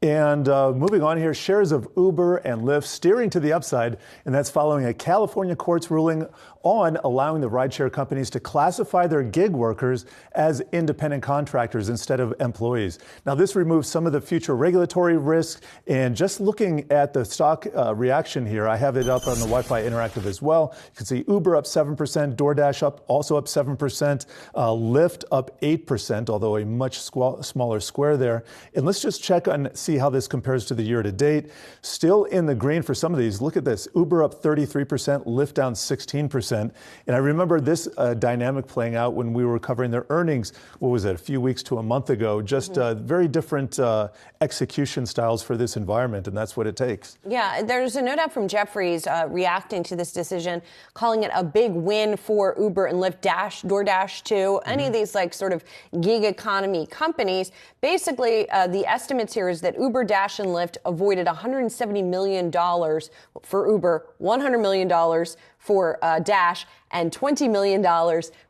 And moving on here, shares of Uber and Lyft steering to the upside, and that's following a California court's ruling on allowing the rideshare companies to classify their gig workers as independent contractors instead of employees. Now, this removes some of the future regulatory risks, and just looking at the stock reaction here, I have it up on the Wi-Fi Interactive as well. You can see Uber up 7%, DoorDash also up 7%, Lyft up 8%, although a much smaller square there. And let's just check and see how this compares to the year to date. Still in the green for some of these. Look at this. Uber up 33%, Lyft down 16%. And I remember this dynamic playing out when we were covering their earnings, what was it, a few weeks to a month ago. Just very different execution styles for this environment, and that's what it takes. Yeah, there's a note out from Jefferies reacting to this decision, calling it a big win for Uber and Lyft, DoorDash too. Any of these like sort of gig economy companies. Basically, the estimates here is that Uber, Dash, and Lyft avoided $170 million for Uber, $100 million for Dash, and $20 million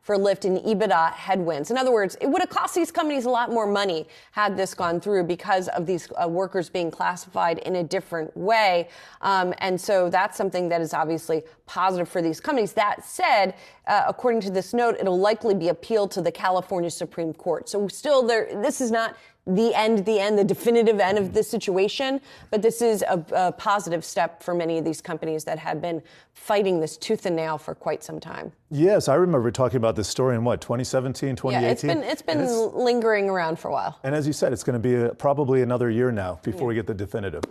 for Lyft in EBITDA headwinds. In other words, it would have cost these companies a lot more money had this gone through because of these workers being classified in a different way. And so that's something that is obviously positive for these companies. That said, according to this note, it'll likely be appealed to the California Supreme Court. So still this is not the definitive end of this situation, but this is a positive step for many of these companies that have been fighting this tooth and nail for quite some time. Yes, I remember talking about this story in 2017, 2018? Yeah, it's been lingering around for a while. And as you said, it's going to be probably another year now before we get the definitive.